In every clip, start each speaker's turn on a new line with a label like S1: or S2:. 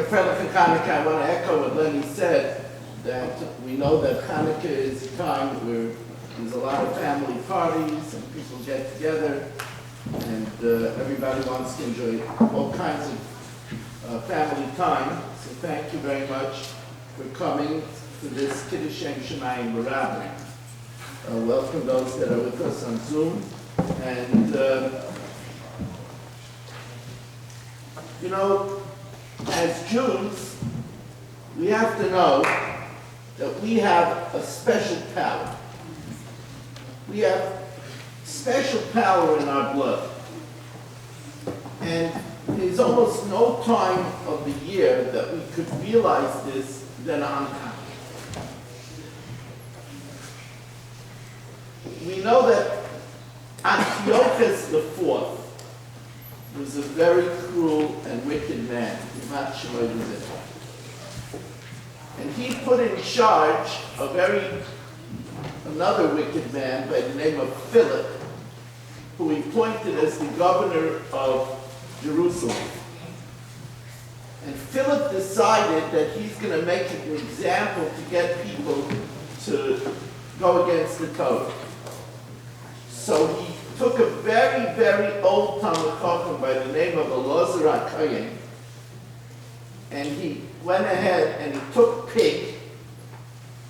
S1: Hanukkah, I want to echo what Lenny said, that we know that Hanukkah is a time where there's a lot of family parties and people get together and everybody wants to enjoy all kinds of family time. So thank you very much for coming to this Kiddush Shem Shemayim B'Rabbi. Welcome those that are with us on Zoom. And you know, as Jews, we have to know that we have a special power. We have special power in our blood. And there's almost no time of the year that we could realize this than on Hanukkah. We know that Antiochus IV was a very cruel and wicked man. And he put in charge another wicked man by the name of Philip, who he appointed as the governor of Jerusalem. And Philip decided that he's going to make an example to get people to go against the Torah. So he took a very, very old Talmud Chacham by the name of Elazar HaKohen, and he went ahead and he took pig,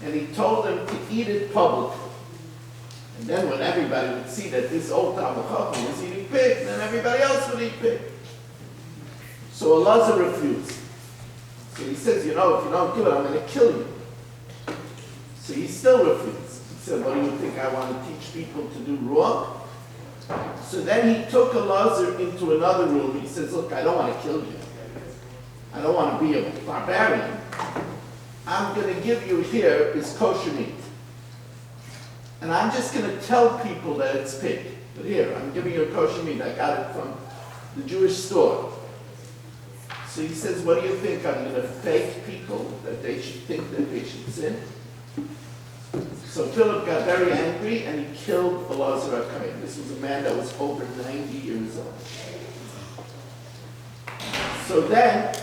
S1: and he told them to eat it publicly. And then when everybody would see that this old Talmud Chacham was eating pig, then everybody else would eat pig. So Elazar refused. So he says, you know, if you don't do it, I'm going to kill you. So he still refused. He said, what do you think, I want to teach people to do wrong? So then he took Elazar into another room. He says, look, I don't want to kill you. I don't want to be a barbarian. I'm going to give you here is kosher meat. And I'm just going to tell people that it's pig. But here, I'm giving you a kosher meat. I got it from the Jewish store. So he says, what do you think? I'm going to fake people that they should think that they should sin? So Philip got very angry and he killed Elazar HaKohen. This was a man that was over 90 years old. So then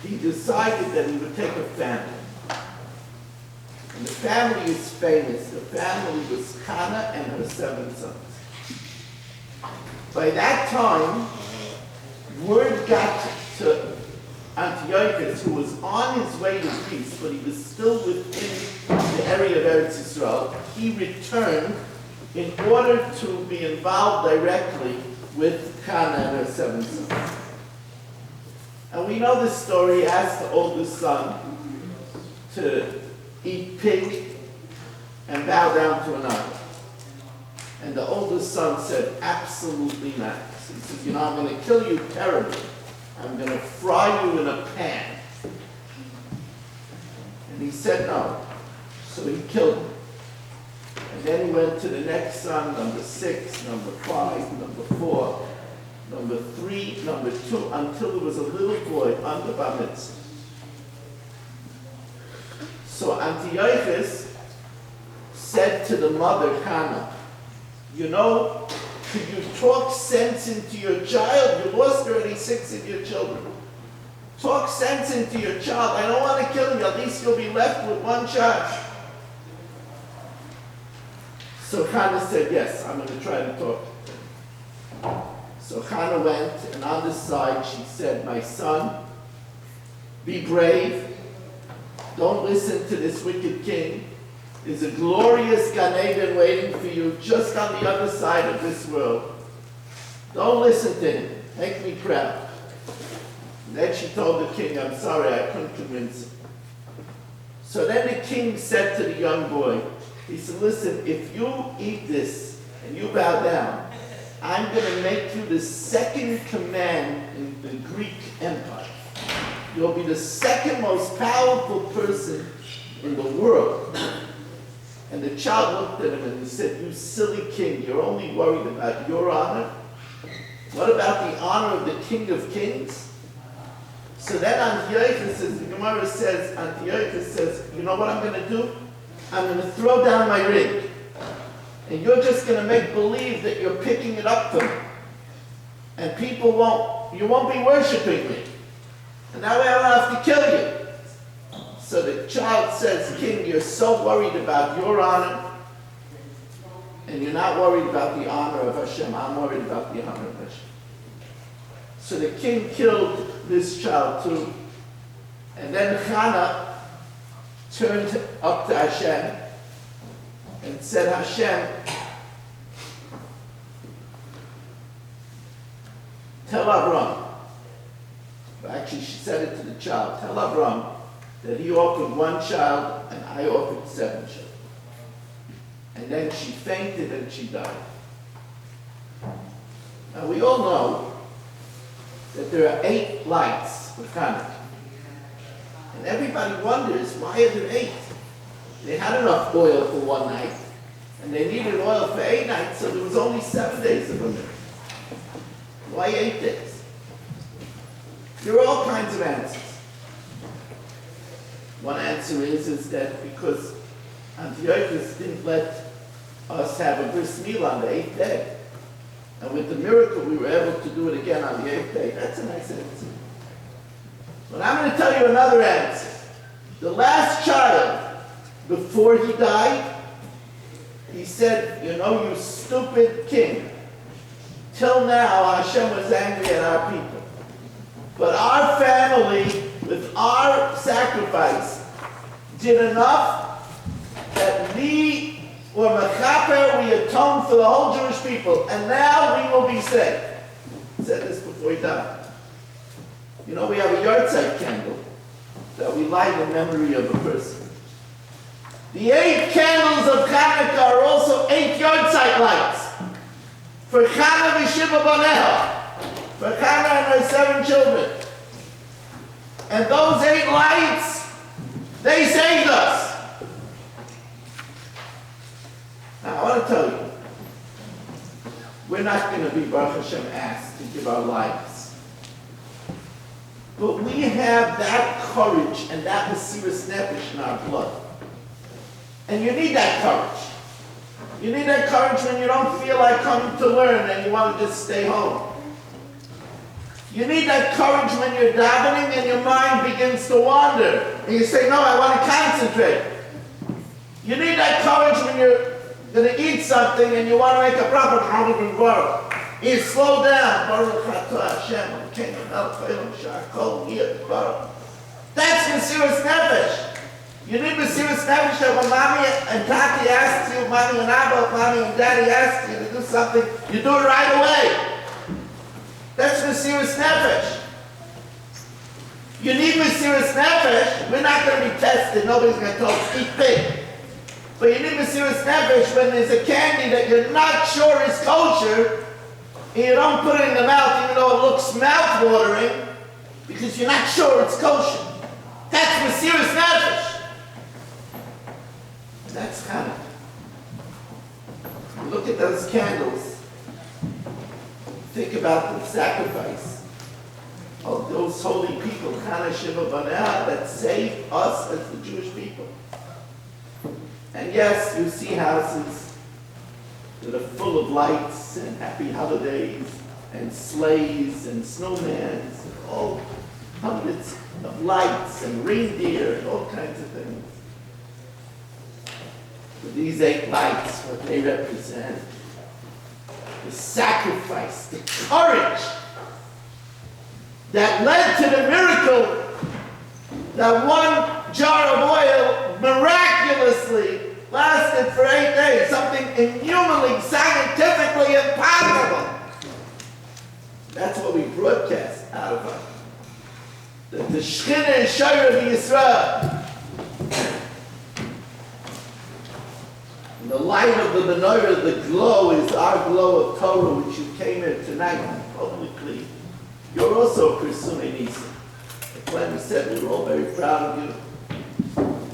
S1: he decided that he would take a family. And the family is famous. The family was Chana and her 7 sons. By that time, word got to Antiochus, who was on his way to Greece, but he was still within the area of Eretz Yisrael. He returned in order to be involved directly with Chana and her 7 sons. And we know this story. He asked the oldest son to eat pig and bow down to another. And the oldest son said, absolutely not. So he says, you know, I'm going to kill you terribly. I'm going to fry you in a pan. And he said no. So he killed him. And then he went to the next son, number 6, number 5, number 4, number 3, number 2, until there was a little boy under bar mitzvah. So Antiochus said to the mother, Chana, you know, could you talk sense into your child? You lost already 6 of your children. Talk sense into your child. I don't want to kill you. At least you'll be left with 1 child. So Chana said, yes, I'm going to try to talk to him. So Chana went, and on the side she said, my son, be brave. Don't listen to this wicked king. There's a glorious Gan Eden waiting for you just on the other side of this world. Don't listen to him. Make me proud. And then she told the king, I'm sorry, I couldn't convince him. So then the king said to the young boy, he said, listen, if you eat this and you bow down, I'm going to make you the second command in the Greek Empire. You'll be the second most powerful person in the world. And the child looked at him and he said, you silly king, you're only worried about your honor? What about the honor of the King of Kings? So then Antiochus says, the Gemara says, Antiochus says, you know what I'm going to do? I'm going to throw down my ring. And you're just going to make believe that you're picking it up for me. and you won't be worshiping me. And that way I don't have to kill you. So the child says, King, you're so worried about your honor, and you're not worried about the honor of Hashem. I'm worried about the honor of Hashem. So the king killed this child too. And then Chana turned up to Hashem and said, Hashem, tell Avram, actually she said it to the child, tell Avram that he offered one child and I offered 7 children. And then she fainted and she died. Now we all know that there are 8 lights for Hanukkah. And everybody wonders, why are there 8? They had enough oil for one night, and they needed oil for 8 nights, so there was only 7 days of Hanukkah. Why 8 days? There are all kinds of answers. One answer is that because Antiochus didn't let us have a bris milah on the 8th day. And with the miracle, we were able to do it again on the 8th day. That's a nice answer. But I'm going to tell you another answer. The last child, before he died, he said, you know, you stupid king. Till now, Hashem was angry at our people. But our family, with our sacrifice, did enough that we were mechaper, we atoned for the whole Jewish people, and now we will be saved. He said this before he died. You know, we have a yahrzeit candle that we light in memory of a person. The 8 candles of Hanukkah are also 8 yahrzeit lights. For Chana v'Shiva Baneha, for Chana and her 7 children. And those 8 lights, they saved us. Now, I want to tell you, we're not going to be, Baruch Hashem, asked to give our lives. But we have that courage and that mesiras nefesh in our blood. And you need that courage. You need that courage when you don't feel like coming to learn and you want to just stay home. You need that courage when you're davening and your mind begins to wander. And you say, no, I want to concentrate. You need that courage when you're going to eat something and you want to make a proper baruch. You slow down. Baruch atah Hashem, King of Melech Shakol Yid Baruch. That's mesiras nefesh. You need mesiras nefesh that when mommy and tati asks you, mommy and abba, mommy and daddy asks you to do something, you do it right away. That's mesiras nefesh. You need mesiras nefesh. We're not going to be tested. Nobody's going to tell us, eat pig. But you need mesiras nefesh when there's a candy that you're not sure is kosher, and you don't put it in the mouth even though it looks mouth-watering, because you're not sure it's kosher. That's mesiras nefesh. That's Hanukkah. Look at those candles. Think about the sacrifice of those holy people, Chana Shiva Baneha, that saved us as the Jewish people. And yes, you see houses that are full of lights and happy holidays and sleighs and snowmans and all hundreds of lights and reindeer and all kinds of things. But these 8 lights, what they represent, the sacrifice, the courage that led to the miracle that one jar of oil miraculously lasted for 8 days, something inhumanly, scientifically impossible. That's what we broadcast out of us. The Shechina is Shayra Yisrael. The light of the menorah, the glow, is our glow of Torah, which you came here tonight publicly. You're also pursuing Isa. Like Glenn said, we're all very proud of you.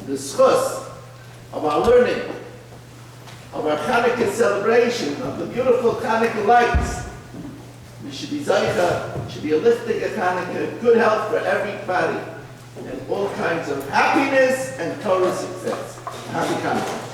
S1: The schus of our learning, of our Hanukkah celebration, of the beautiful Hanukkah lights. We should be Zaycha, should be a lifting of Hanukkah, good health for everybody, and all kinds of happiness and Torah success. Happy Hanukkah.